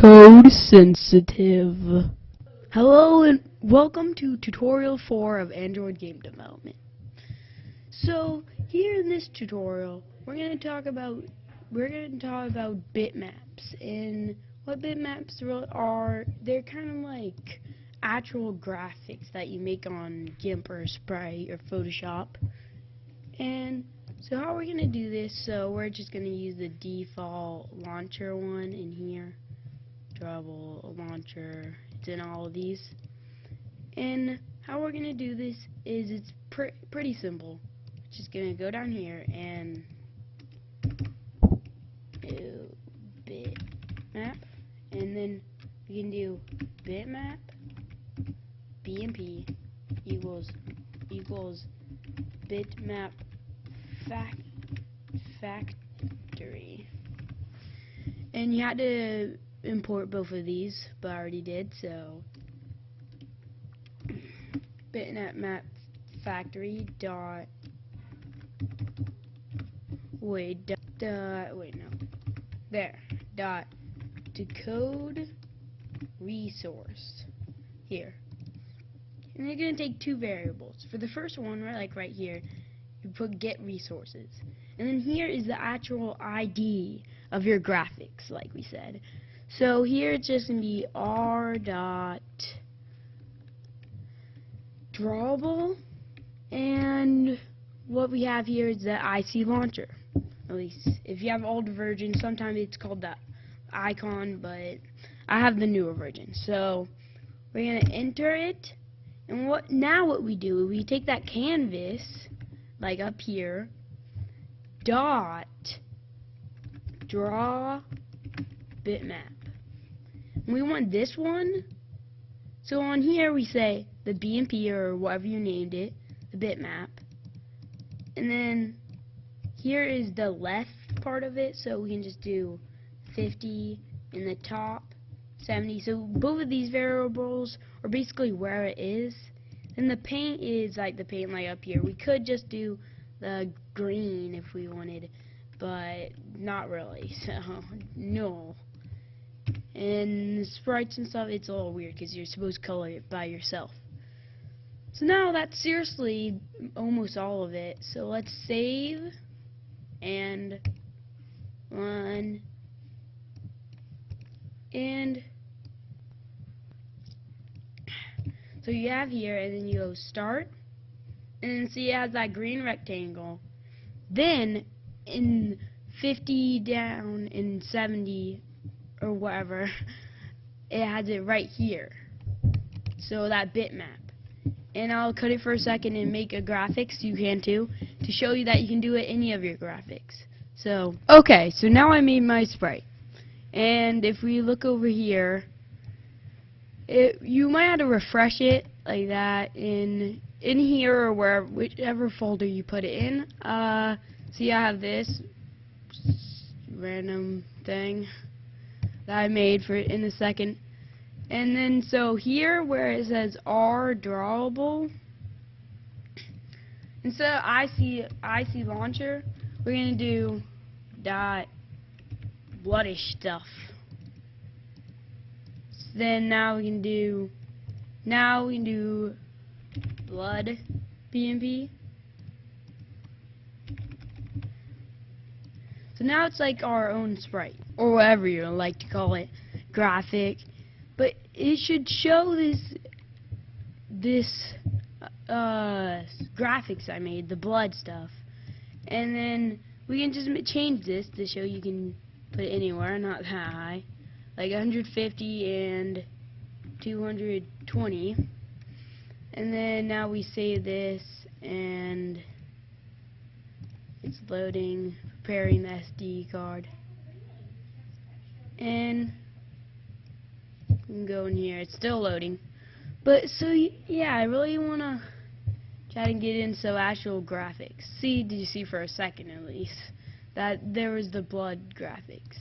Code sensitive. Hello and welcome to tutorial 4 of Android game development. So here in this tutorial we're going to talk about bitmaps, and what bitmaps really are. They're kind of like actual graphics that you make on GIMP or Sprite or Photoshop. And so how we're going to do this, so we're just going to use the default launcher one in here. Drawable launcher, it's in all of these. And how we're going to do this is it's pretty simple. Just going to go down here and do bitmap, and then we can do bitmap BMP equals bitmap factory. And you had to import both of these, but I already did. So bitmap factory dot decode resource here. And you're going to take two variables. For the first one, right here, you put get resources. And then here is the actual ID of your graphics, like we said. So here it's just going to be r.drawable, and what we have here is the IC launcher. At least if you have older versions, sometimes it's called the icon, but I have the newer version. So we're going to enter it, and what we do, we take that canvas, like up here, dot draw bitmap. And we want this one, so on here we say the BMP or whatever you named it, the bitmap, and then here is the left part of it, so we can just do 50 in the top, 70. So both of these variables are basically where it is. And the paint is like the paint like up here. We could just do the green if we wanted, but not really, so no. And the sprites and stuff, it's a little weird because you're supposed to color it by yourself. So now that's seriously almost all of it. So let's save and run, and so you have here, and then you go start, and then see it has that green rectangle. Then in 50 down and 70 or whatever, it has it right here. So that bitmap. And I'll cut it for a second and make a graphics, you can too, to show you that you can do it any of your graphics. So, okay, so now I made my sprite. And if we look over here, you might have to refresh it like that in here or wherever, whichever folder you put it in. See, I have this random thing that I made for it in a second. And then so here where it says R drawable, instead of IC launcher, we're gonna do dot bloody stuff. So then now we can do blood BMP. So now it's like our own sprite, or whatever you like to call it, graphic. But it should show this graphics I made, the blood stuff. And then we can just change this to show you can put it anywhere, not that high. Like 150 and 220. And then now we save this, and it's loading, preparing the SD card. And you can go in here, it's still loading. But so yeah, I really want to try to get into actual graphics. Did you see for a second at least that there was the blood graphics?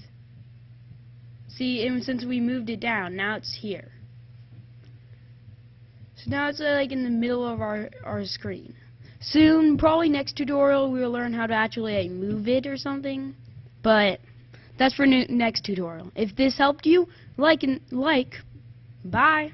See, and since we moved it down, now it's here. So now it's like in the middle of our screen. Soon, probably next tutorial, we'll learn how to actually like move it or something. But That's for next tutorial. If this helped you, like. Bye.